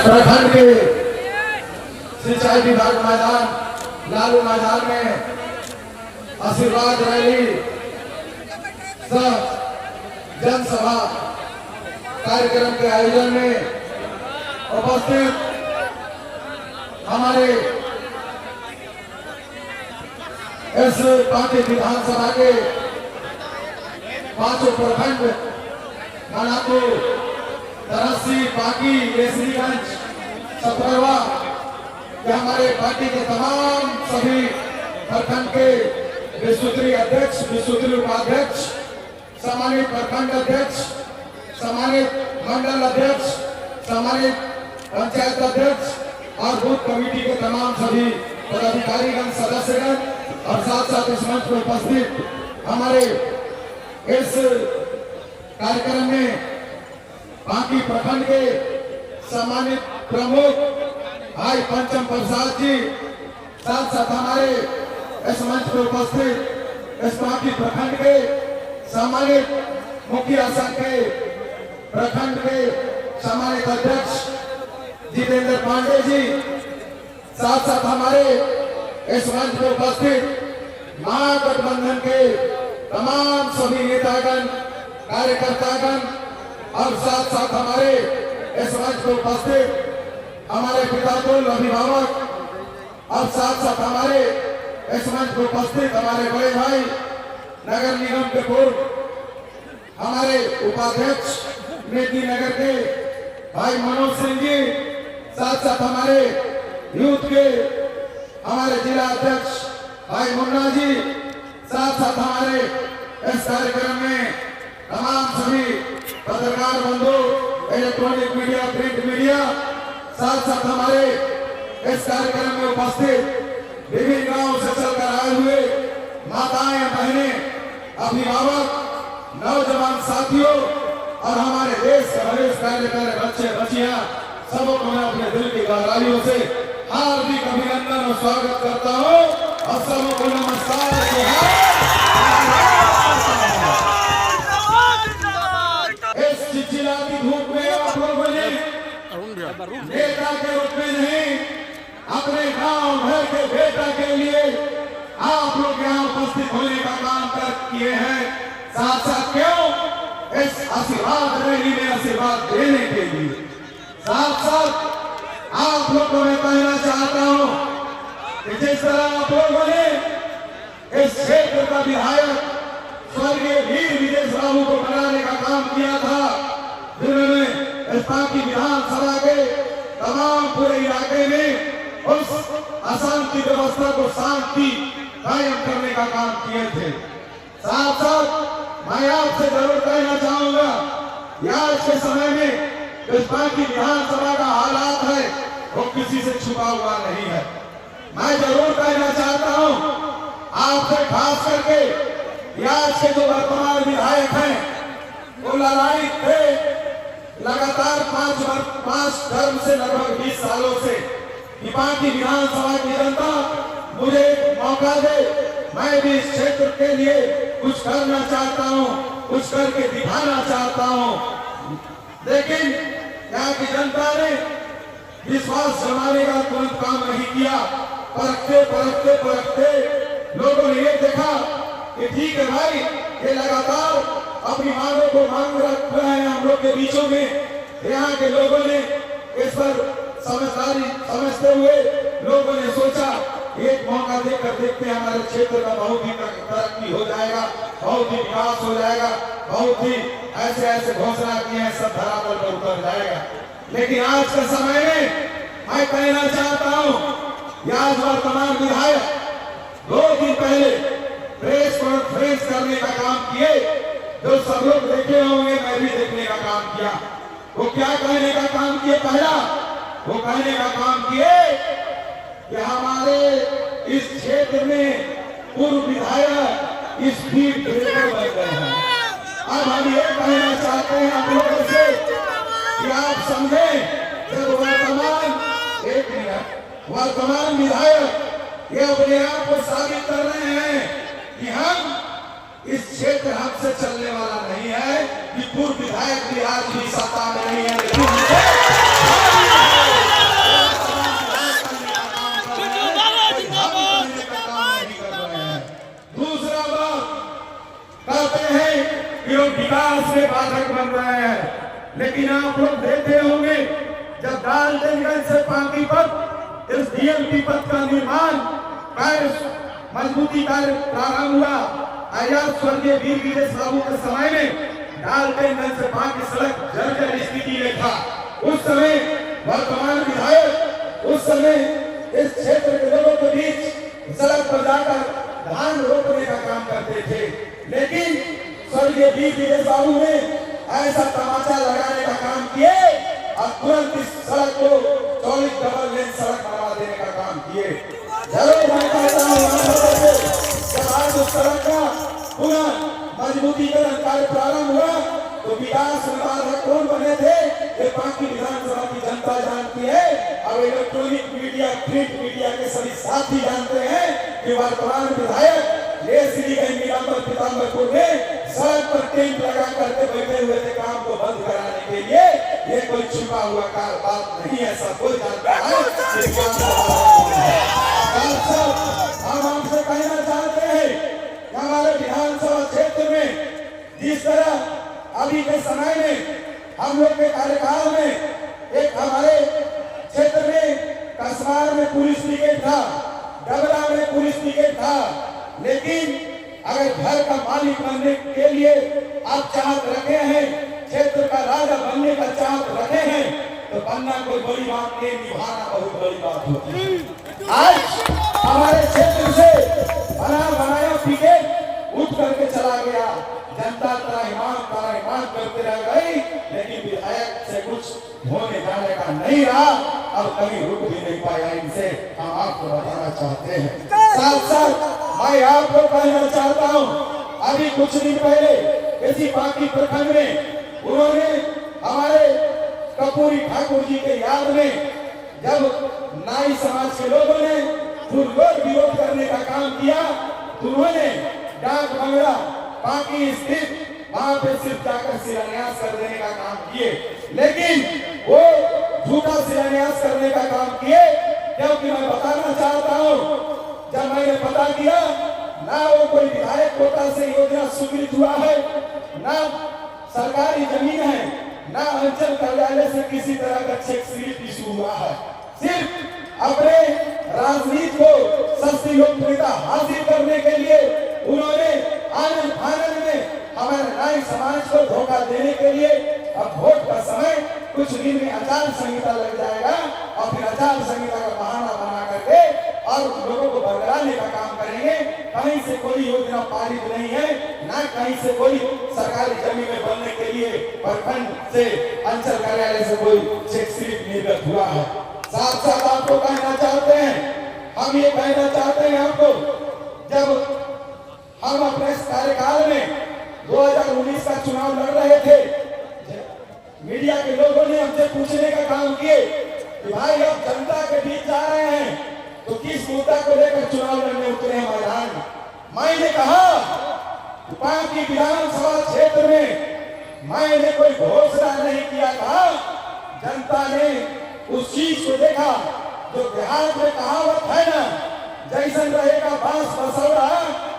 प्रखंड के सिंचाई विभाग मैदान लालू मैदान में आशीर्वाद रैली सह जनसभा कार्यक्रम के आयोजन में उपस्थित हमारे इस पार्टी विधानसभा के पांचों प्रखंड मनापुर, तरसी, बाकी, केसरीगंज, सतरवा के हमारे पार्टी के तमाम सभी प्रखंड के विस्तृत अध्यक्ष, विस्तृत उपाध्यक्ष, सम्मानित प्रखंड अध्यक्ष, सम्मानित मंडल अध्यक्ष, सम्मानित पंचायत अध्यक्ष और बूथ कमेटी के तमाम सभी पदाधिकारीगण, सदस्यगण और साथ साथ इस मंच पर उपस्थित हमारे इस कार्यक्रम में बाकी प्रखंड के सम्मानित प्रमुख भाई पंचम प्रसाद जी, साथ साथ हमारे इस मंच पर उपस्थित इस बाकी प्रखंड के सम्मानित मुखिया संघ के प्रखंड के सम्मानित अध्यक्ष जितेंद्र पांडे जी, साथ साथ हमारे इस मंच पर उपस्थित महागठबंधन के तमाम सभी नेतागण, कार्यकर्तागण और साथ साथ हमारे इस मंच पर उपस्थित हमारे पितातुल अभिभावक और साथ साथ हमारे इस मंच पर उपस्थित हमारे बड़े भाई नगर निगम के पूर्व हमारे उपाध्यक्ष नीति नगर के भाई मनोज सिंह जी, साथ साथ हमारे यूथ के हमारे जिला अध्यक्ष भाई मुन्ना जी, साथ साथ हमारे इस कार्यक्रम में तमाम सभी पत्रकार बंधु, इलेक्ट्रॉनिक मीडिया, प्रिंट मीडिया, साथ साथ हमारे इस कार्यक्रम में उपस्थित विभिन्न गांवों से चलकर आए हुए माताएं, बहनें, अभिभावक, नौजवान साथियों और हमारे देश के वरिष्ठ कार्यकर्ता, बच्चे बच्चियां, सबको मैं अपने दिल की गहराइयों से हार्दिक अभिनंदन और स्वागत करता हूं और सबको नमस्कार। इस चिलचिलाती धूप में आप लोगों ने नेता के रूप में नहीं, अपने गांव भर के बेटा के लिए आप लोग यहाँ उपस्थित होने का काम किए हैं। साथ साथ क्यों इस आशीर्वाद रैली में आशीर्वाद देने के लिए। साथ साथ आप लोग को मैं कहना चाहता हूं कि जिस तरह आप लोगों ने इस क्षेत्र का विधायक स्वर्गीय वीर विजेश बाबू को बनाने का काम किया था, जिन्होंने इस पार्टी विधानसभा के तमाम पूरे इलाके में उस अशांति व्यवस्था को शांति कायम करने का काम किए थे। साथ साथ मैं आपसे जरूर कहना चाहूंगा, आज के समय में इस पार्टी विधानसभा का हालात है वो किसी से छुपा हुआ नहीं है। मैं जरूर कहना चाहता हूं आपसे, खास करके आज के जो वर्तमान विधायक हैं वो लड़ाई थे लगातार 5 टर्म से लगभग 20 सालों से कि पार्टी विधानसभा की जनता मुझे मौका दे, मैं भी इस क्षेत्र के लिए कुछ करना चाहता हूं, कुछ करके दिखाना चाहता हूं। लेकिन यहाँ की जनता ने विश्वास जमाने का तुरंत काम नहीं किया। परखते परखते परखते लोगों ने ये देखा कि ठीक है भाई, ये लगातार अपनी मांगों को मांग रख रहे हैं हम लोग के बीचों में। यहाँ के लोगों ने इस पर समझदारी समझते हुए लोगों ने सोचा एक मौका देकर देखते हमारे क्षेत्र का बहुत ही तरक्की हो जाएगा, बहुत ही विकास हो जाएगा, बहुत ही ऐसे ऐसे घोषणा किए हैं, सब धरातल पर उतर जाएगा। लेकिन आज के समय में मैं कहना चाहता हूं, आज वर्तमान विधायक 2 दिन पहले प्रेस कॉन्फ्रेंस करने का काम किए, जो सब लोग देखे होंगे, मैं भी देखने का काम किया। वो क्या कहने का काम किए? पहला वो कहने का काम किए कि हमारे इस क्षेत्र में पूर्व विधायक स्पीड ब्रेकर बन गए हैं। अब हम ये कहना चाहते हैं आप लोगों से कि आप समझें, जब वर्तमान विधायक ये अपने आप को साबित कर रहे हैं कि हम इस क्षेत्र हमसे चलने वाला नहीं है, कि पूर्व विधायक भी आज भी सत्ता में नहीं है, लेकिन डाल्टनगंज से पानीपत इस डीएमटी पथ का निर्माण कार्य मजबूती कार्य प्रारंभ हुआ। आजाद स्वर्गीय वीर वीरेश बाबू के समय में डाल्टनगंज से बाकी सड़क जर्जर स्थिति में था। उस समय वर्तमान विधायक उस समय इस क्षेत्र के लोगों के बीच सड़क पर जाकर धान रोपने का काम करते थे, लेकिन स्वर्गीय वीर वीरेश बाबू ने ऐसा तमाचा लगाने का काम किए और तुरंत इस सड़क को चौड़ी डबल लेन सड़क बनवा देने का काम किए। जरूर मैं कहता हूँ जब आज उस सड़क का पुनः मजबूतीकरण कार्य प्रारंभ हुआ तो विकास विभाग कौन बने थे ये बाकी विधानसभा की जनता जानती है। अब इलेक्ट्रॉनिक मीडिया प्रिंट मीडिया के सभी साथी जानते हैं कि वर्तमान विधायक पीताम्बरपुर में सड़क पर टेंट लगा करके बैठे हुए थे काम को बंद कराने के लिए। ये कोई छुपा हुआ बात नहीं है, सब कोई जानता है। हम आपसे कहना चाहते हैं कि हमारे विधानसभा क्षेत्र में जिस तरह अभी के समय में हम लोग के कार्यकाल में एक हमारे क्षेत्र में कसबार में पुलिस ब्रिगेड था, डबरा में पुलिस ब्रिगेड था, लेकिन अगर घर का मालिक बनने के लिए आप चाहत रखे हैं, क्षेत्र का राजा बनने का चाहत रखे हैं, तो बनना कोई बड़ी बात नहीं, निभाना बहुत बड़ी बात होती है। आज हमारे क्षेत्र से बना बनाया ब्रिगेड उठ करके चला गया, जनता त्राहिमाम करते रह गई, लेकिन विधायक से कुछ होने जाने का नहीं रहा और कहीं रुक भी नहीं पाया। इनसे हम आपको बताना चाहते हैं। साथ साथ मैं आपको कहना चाहता हूं, अभी कुछ दिन पहले किसी बाकी प्रखंड में उन्होंने हमारे कपूरी ठाकुर जी के याद में जब नाई समाज के लोगों ने विरोध करने का काम किया तो उन्होंने डाक बंगला बाकी स्थित वहां पे सिर्फ जाकर शिलान्यास कर देने का काम किए, लेकिन वो झूठा शिलान्यास करने का काम किए। क्योंकि मैं बताना चाहता हूं, जब मैंने पता किया ना वो कोई विधायक कोटा से योजना स्वीकृत हुआ है, ना सरकारी जमीन है, ना अंचल कार्यालय से किसी तरह का चेक स्लिप इशू हुआ है। सिर्फ अपने राजनीति को सस्ती लोकप्रियता हासिल करने के लिए उन्होंने आनंद फानंद में हमारे नाई समाज को धोखा देने के लिए अब वोट का समय कुछ दिन में आचार संहिता लग जाएगा और फिर आचार संहिता का बहाना बना करके और लोगों को बरगलाने का काम करेंगे। कहीं से कोई योजना पारित नहीं है, ना कहीं से कोई सरकारी जमीन में बनने के लिए प्रखंड से अंचल कार्यालय से कोई चेक स्लिप निर्गत हुआ है। साथ साथ आपको कहना चाहते हैं, हम ये कहना चाहते हैं आपको, जब हम अपने कार्यकाल में 2019 का चुनाव लड़ रहे थे, मीडिया के लोगों ने हमसे पूछने का काम किए कि भाई अब जनता के बीच जा रहे हैं तो किस मुद्दा को लेकर चुनाव लड़ने उतरे हैं मैदान। मैंने कहा पार्टी विधानसभा क्षेत्र में मैंने कोई घोषणा नहीं किया था, जनता ने उस चीज को देखा जो बिहार में कहावत है ना, जैसन रहेगा बांस बसौरा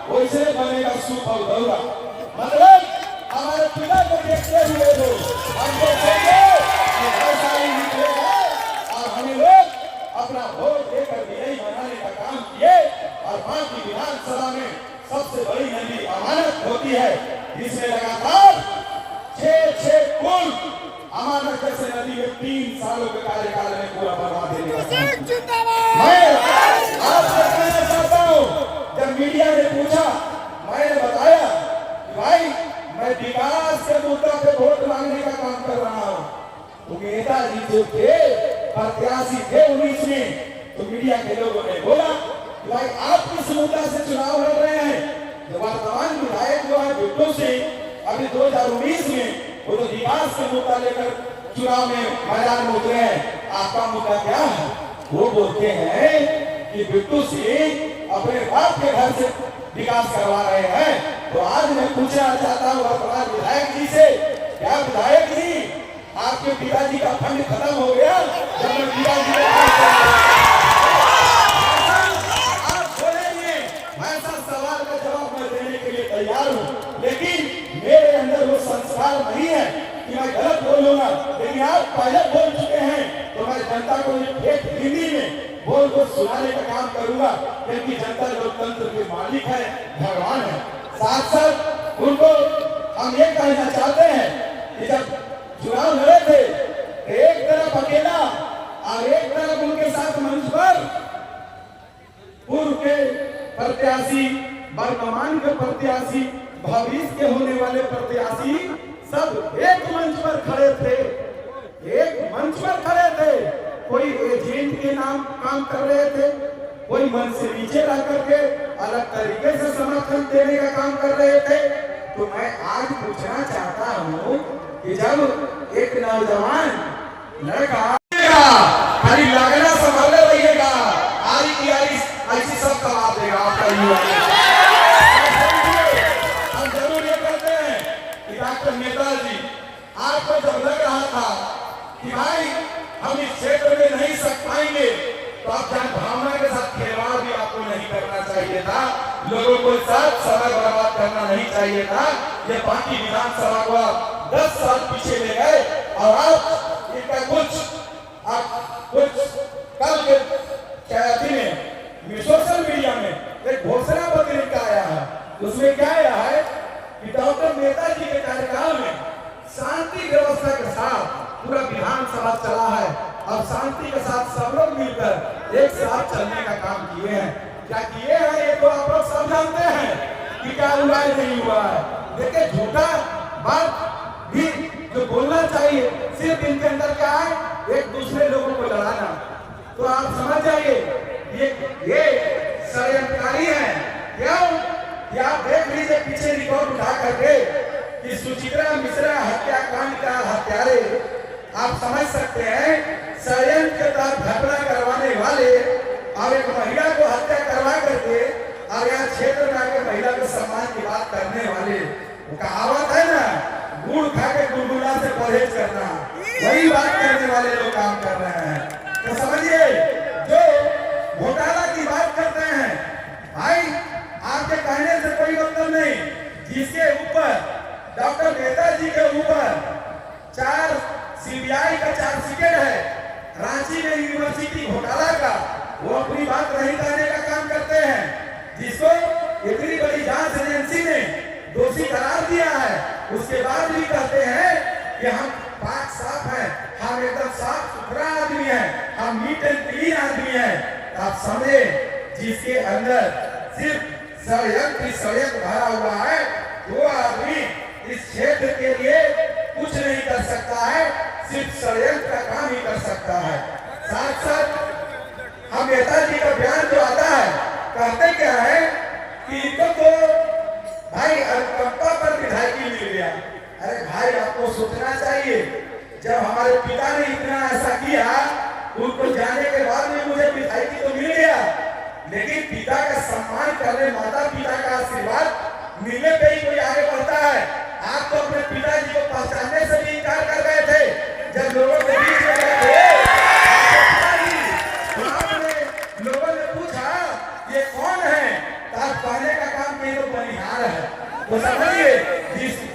वैसे बनेगा सूप और दौरा। मतलब हमारे पिता को देखते हुए लोग हमको ऐसा ही निकलेगा और हमें लोग अपना वोट देकर विजयी बनाने का काम किए। और बाकी विधानसभा में सबसे बड़ी नदी अमानत होती है, जिसमें लगातार 6 पुल अमानत जैसे नदी में 3 सालों के कार्यकाल में पूरा बनवा देने का। मैं आपसे कहना चाहता हूँ, जब मीडिया ने पूछा मैंने बताया कि भाई मैं विकास के मुद्दा पे वोट मांगने का काम कर रहा हूँ। तो नेताजी जो थे प्रत्याशी थे 19 में, तो मीडिया के लोगों ने बोला कि भाई आप किस मुद्दा से चुनाव लड़ रहे हैं। जो वर्तमान विधायक जो है बिट्टू सिंह अभी 2019 में वो तो विकास का मुद्दा लेकर चुनाव में मैदान में उतरे हैं। आपका मुद्दा क्या है? वो बोलते हैं कि बिट्टू सिंह अपने बाप के घर से विकास करवा रहे हैं। तो आज मैं पूछना चाहता हूँ वर्तमान विधायक जी से, क्या विधायक जी आपके पिताजी का फंड खत्म हो गया? जब मैं पिताजी आप बोलेंगे, मैं ऐसा सवाल का जवाब मैं देने के लिए तैयार हूँ, लेकिन मेरे अंदर वो संस्कार नहीं है कि मैं गलत बोलूंगा। लेकिन आप पहले बोल चुके हैं तो मैं जनता को एक हिंदी में बोल को सुनाने का काम करूंगा, क्योंकि जनता लोकतंत्र के मालिक है, भगवान है। साथ साथ उनको हम ये कहना चाहते हैं कि जब चुनाव लड़े थे एक तरफ अकेला और एक तरफ उनके साथ मंच पर पूर्व के प्रत्याशी, वर्तमान के प्रत्याशी, भविष्य के होने वाले प्रत्याशी सब एक मंच पर खड़े थे, एक मंच पर खड़े थे। कोई एजेंट के नाम काम कर रहे थे, कोई मंच से नीचे ला करके अलग तरीके से समर्थन देने का काम कर रहे थे। तो मैं आज पूछना चाहता हूँ कि जब एक नौजवान लड़का खाली लगना संभाले रहिएगा, आरी की आरी ऐसी सब कमा देगा आपका युवा। हम जरूर ये कहते हैं कि डॉक्टर नेताजी आपको जब लग रहा था कि भाई हम इस क्षेत्र में नहीं सक पाएंगे, तो आप जन भावना के साथ खिलवाड़ भी आपको नहीं करना चाहिए था, लोगों को साथ समय बर्बाद करना नहीं चाहिए था। ये बाकी विधानसभा को 10 साल पीछे ले गए और आप इनका कुछ कल के में सोशल मीडिया में एक घोषणा पत्र लिखा आया है। उसमें क्या आया है कि डॉक्टर नेताजी के कार्यकाल में शांति व्यवस्था के साथ पूरा विधानसभा चला है और शांति के साथ सब लोग मिलकर एक साथ चलने का काम किए हैं। क्या किए हैं ये तो आप लोग सब जानते हैं कि क्या हुआ है नहीं हुआ है। देखिए झूठा बात भी जो बोलना चाहिए, सिर्फ इनके अंदर क्या है, एक दूसरे लोगों को लड़ाना। तो आप समझ जाइए ये षड्यंत्रकारी है। क्यों? आप देख लीजिए पीछे रिकॉर्ड उठा करके कि सुचित्रा मिश्रा हत्याकांड का हत्यारे, आप समझ सकते हैं षड्यंत्र के तहत घटना करवाने वाले और एक महिला को हत्या करवा करके और यहाँ क्षेत्र में आके महिला के सम्मान की बात करने वाले, वो कहावत है ना, गुड़ खा के गुलगुला से परहेज करना, वही बात करने वाले लोग काम कर रहे हैं। तो समझिए जो घोटाला की बात करते हैं, भाई आपके कहने से कोई मतलब नहीं। जिसके ऊपर डॉक्टर नेताजी के ऊपर 4 सीबीआई का चार्जशीट है रांची में यूनिवर्सिटी घोटाला का, वो अपनी बात नहीं कहने का काम करते हैं। जिसको इतनी बड़ी जांच एजेंसी ने दोषी करार दिया है, उसके बाद भी कहते हैं कि हम पाक साफ हैं, हम एकदम साफ सुथरा आदमी हैं, हम नीट एंड क्लीन आदमी हैं। आप समझे जिसके अंदर सिर्फ षड्यंत्र भरा हुआ है, वो आदमी इस क्षेत्र के लिए कुछ नहीं कर सकता है, सिर्फ षड्यंत्र का काम ही कर सकता है। साथ साथ हम नेताजी का बयान जो आता है, कहते क्या है कि इनको तो भाई अनुकंपा पर विधायकी मिल गया। अरे भाई आपको सोचना चाहिए, जब हमारे पिता ने इतना ऐसा किया, उनको जाने के बाद में मुझे विधायकी तो मिल गया, लेकिन पिता का सम्मान करने, माता पिता का आशीर्वाद मिलने पे ही कोई आगे बढ़ता है। आप तो अपने पिताजी को पहचानने से भी इनकार कर गए थे जब लोगों के बीच में गए थे। लोगों ने पूछा ये कौन है, तो आप कहने का काम किए तो बनिहार है। तो समझिए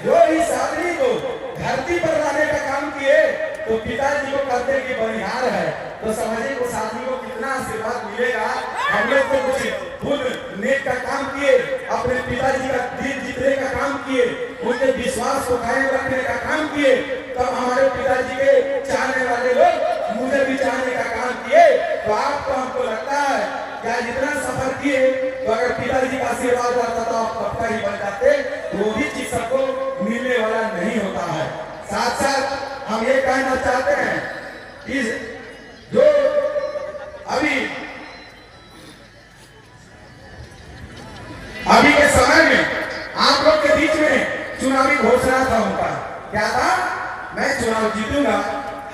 जो इस आदमी को धरती पर लाने का काम किए तो पिताजी को कहते कि बनिहार है, तो समझिए उस आदमी को कितना आशीर्वाद मिलेगा। हम लोग तो कुछ खुद नेक का काम किए, अपने पिताजी का दिल जीतने का काम किए, उनके विश्वास को कायम रखने का काम किए, तब हमारे पिताजी के चाहने वाले लोग मुझे भी चाहने का काम किए। तो आपको हमको लगता है क्या जितना सफर किए, तो अगर पिताजी का आशीर्वाद रहता तो आप पक्का ही बन जाते, वो भी चीज सबको मिलने वाला नहीं होता है। साथ साथ हम ये कहना चाहते हैं कि जो अभी के समय में आप लोग के बीच में चुनावी घोषणा था उनका, क्या था, मैं चुनाव जीतूंगा,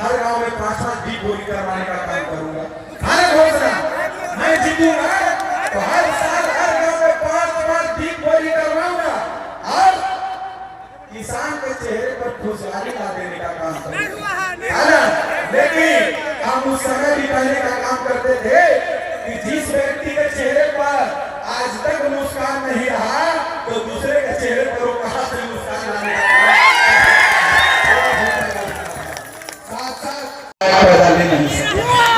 हर गांव में 5-5 डीप बोरी करवाने का काम करूंगा। हर घोषणा मैं जीतूंगा तो हर साल हर गांव में 5-5 डीप बोरी करवाऊंगा और किसान के चेहरे पर खुशहाली ला देने का काम करूंगा। लेकिन हम उस समय भी कहने का काम करते थे कि जिस व्यक्ति के चेहरे पर आज तक मुस्कान नहीं रहा, तो दूसरे के चेहरे पर वो कहां से मुस्कान लाने का साथ साथ पैदा नहीं सकते।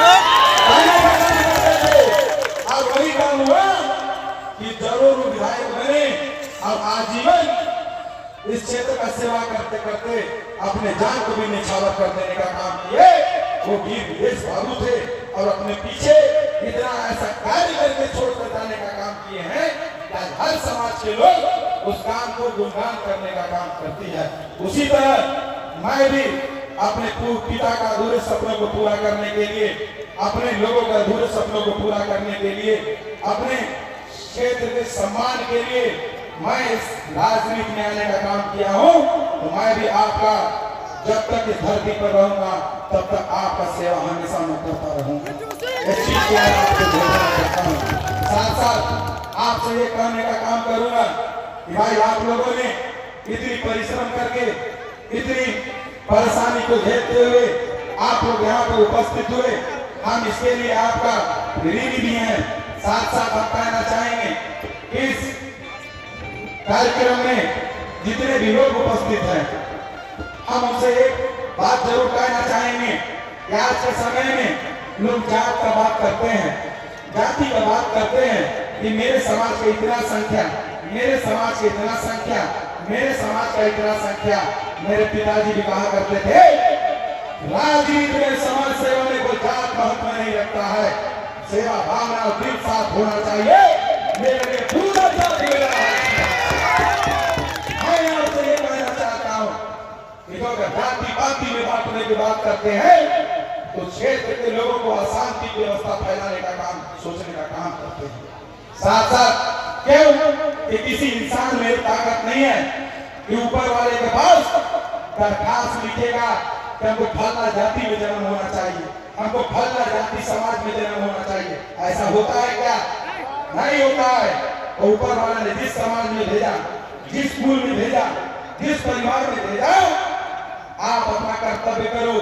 करते अपने जान को भी निछावर कर देने का काम किए। वो वीर विदेश बाबू थे और अपने पीछे इतना ऐसा कार्य करके छोड़कर जाने का काम किए हैं कि आज हर समाज के लोग उस काम को गुणगान करने का काम करती है। उसी तरह मैं भी अपने पिता का अधूरे सपनों को पूरा करने के लिए, अपने लोगों के अधूरे सपनों को पूरा करने के लिए, अपने क्षेत्र के सम्मान के लिए मैं इस राजनीति में आने का काम किया हूँ। तो मैं भी आपका जब तक इस धरती पर रहूंगा तब तक आपका सेवा हमेशा मैं करता रहूंगा। इस चीज को आपको घोषणा करता हूँ। साथ साथ आपसे ये कहने का काम करूंगा कि भाई आप लोगों ने इतनी परिश्रम करके, इतनी परेशानी को झेलते हुए आप लोग यहाँ पर उपस्थित हुए, हम इसके लिए आपका ऋणी भी हैं। साथ साथ हम कहना चाहेंगे इस कार्यक्रम में जितने भी लोग उपस्थित हैं, हम उनसे एक बात जरूर कहना चाहेंगे कि आज के समय में लोग जात का बात करते हैं, जाति का बात करते हैं कि मेरे समाज का इतना संख्या, मेरे समाज की इतना संख्या, मेरे समाज का इतना संख्या। मेरे पिताजी भी कहा करते थे राजनीति में समाज सेवा में कोई जात महत्व नहीं रखता है, सेवा भावना और दिल साफ होना चाहिए। मेरे लिए पूरा जात मेरा है। मैं आपसे ये कहना चाहता हूँ कि जो अगर जाति पाति में बांटने की बात करते हैं तो क्षेत्र के लोगों को अशांति व्यवस्था फैलाने का काम, सोचने का काम करते हैं। साथ साथ क्यों कि किसी इंसान में ताकत नहीं है कि ऊपर वाले के पास दरखास्त लिखेगा कि हमको फलना जाति में जन्म होना चाहिए, हमको फलना जाति समाज में जन्म होना चाहिए। ऐसा होता है क्या? नहीं होता है। तो ऊपर वाले ने जिस समाज में भेजा, जिस स्कूल में भेजा, जिस परिवार में भेजा, आप अपना कर्तव्य करो,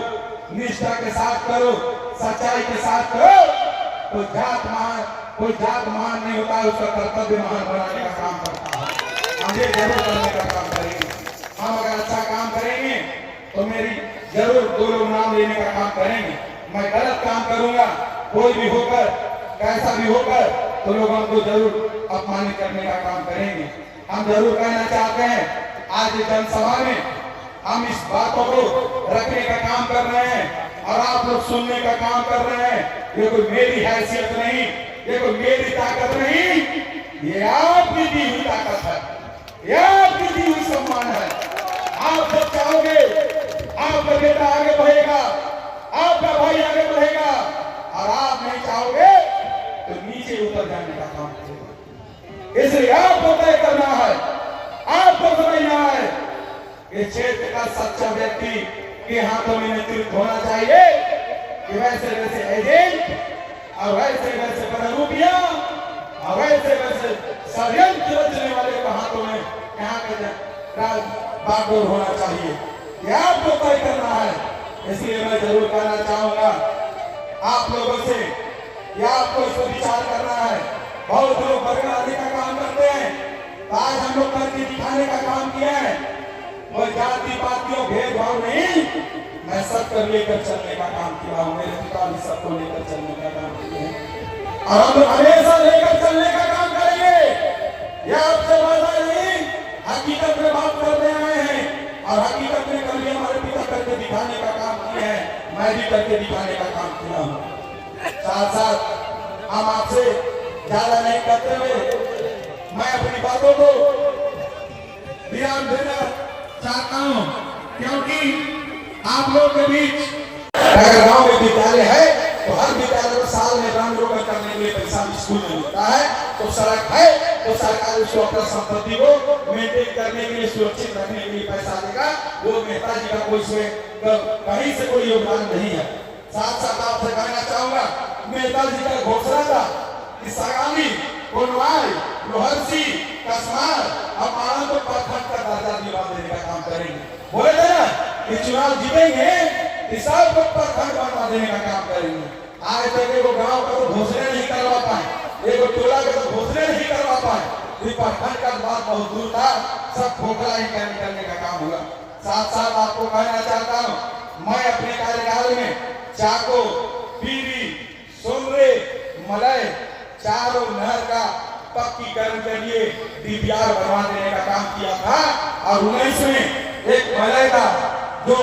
निष्ठा के साथ करो, सच्चाई के साथ करो। तो कोई जात महान नहीं होता है, उसका कर्तव्य महान बनाने का काम करता है। हम ये जरूर करने का काम करेंगे। हम अगर अच्छा काम करेंगे तो मेरी जरूर दो लोग नाम लेने का काम करेंगे। मैं गलत काम करूंगा, कोई भी होकर, कैसा भी होकर, तो लोग हमको जरूर अपमानित करने का काम करेंगे। हम जरूर कहना चाहते हैं आज जनसभा में हम इस बातों को रखने का काम कर रहे हैं और आप लोग सुनने का काम कर रहे हैं। ये कोई मेरी हैसियत नहीं, ये कोई मेरी ताकत नहीं, ये आपकी दी हुई ताकत है, ये आपकी दी हुई सम्मान है। आप जब चाहोगे आपका बेटा आगे बढ़ेगा, आपका भाई आगे बढ़ेगा, और आप नहीं चाहोगे तो नीचे उतर जाने का काम करेगा। इसलिए आपको तय करना है, आपको समझना है कि क्षेत्र का सच्चा व्यक्ति के हाथों में नेतृत्व होना चाहिए कि वैसे वैसे एजेंट और वैसे वैसे बहरूपिया और वैसे वैसे षड्यंत्र रचने वाले के हाथों में यहाँ का बागडोर होना चाहिए। यह आपको तय करना है। इसलिए मैं जरूर कहना चाहूंगा आप लोगों से कि आपको इस पर विचार करना है। बहुत लोग बरकरारी का काम करते हैं, आज हम लोग करके दिखाने का काम किया है। कोई जाति पातियों भेदभाव नहीं, मैं सबको लेकर चलने का काम किया हूँ। मेरे पिता भी सबको लेकर चलने का काम किए हैं और हम हमेशा लेकर चलने का काम करेंगे। यह आपसे वादा नहीं, हकीकत में बात करने आए हैं और हकीकत में कभी हमारे पिता करके दिखाने का काम किए हैं, मैं भी करके दिखाने का काम किया हूँ। साथ साथ हम आपसे ज्यादा नहीं करते हुए मैं अपनी बातों को विराम देना चाहता हूँ, क्योंकि आप लोग के बीच अगर गांव में विद्यालय है तो हर विद्यालय को साल में रंग रोगन करने के लिए पैसा स्कूल में मिलता है। तो सड़क है तो सरकार उसको अपना संपत्ति को मेंटेन करने के लिए, सुरक्षित रखने के लिए पैसा देगा। वो नेता जी का कोई कहीं से कोई योगदान नहीं है। साथ साथ आपसे कहना चाहूंगा नेता जी का घोषणा था कि आगामी कोनवाई, लोहरसी, कसमार और माणा को प्रखंड का दर्जा दिला देने का काम करेंगे। बोले थे ना कि चुनाव जीतेंगे इस साल को प्रखंड बनवा देने का काम करेंगे। आज तक एगो गांव का तो घोषणा नहीं करवा पाए, एगो टोला का तो घोषणा नहीं करवा पाए। प्रखंड का बात बहुत दूर था, सब खोखला ही करने का काम हुआ। साथ साथ आपको कहना चाहता हूँ मैं अपने कार्यकाल में चाको, पीरी, सोमरे, मलय चारों नहर का पक्कीकरण के लिए डीपीआर बनवा देने का काम किया था और 19 में एक मनरेगा जो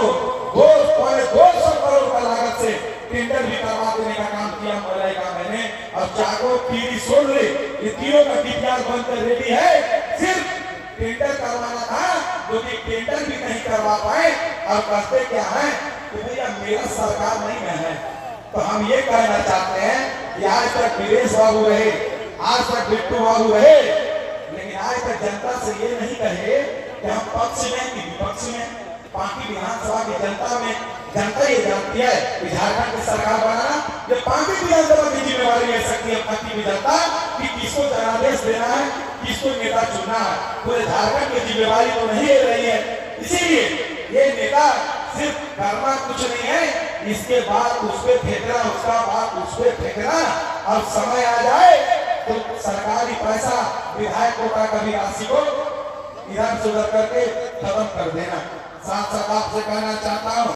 200 करोड़ रुपए लागत से टेंडर भी करवा देने का काम किया मनरेगा मैंने। और जागो पीढ़ी सुन रही, ये तीनों का डीपीआर बनकर रेडी है, सिर्फ टेंडर करवाना था, जो कि टेंडर भी नहीं करवा पाए। और कहते क्या है कि भैया मेरा सरकार नहीं में है। तो हम ये कहना चाहते हैं कि आज तक वीरेश बाबू रहे, आज तक बिट्टू बाबू रहे, लेकिन आज तक जनता से ये नहीं कहे कि हम पक्ष में कि विपक्ष में। पार्टी विधानसभा की जनता में जनता ये जानती है कि झारखंड की सरकार बनाना ये पार्टी विधानसभा की जिम्मेवारी ले सकती है। पार्टी जनता कि किसको जनादेश देना है, किसको नेता चुनना है, पूरे झारखंड की जिम्मेवारी तो नहीं ले रही है। इसीलिए ये नेता सिर्फ करना कुछ नहीं है, इसके बाद उस पर फेंकना, उसका बाद उस पर फेंकना। और समय आ जाए तो सरकारी पैसा विधायक कोटा का भी राशि को इधर से उधर करके खत्म कर देना। साथ साथ आपसे कहना चाहता हूँ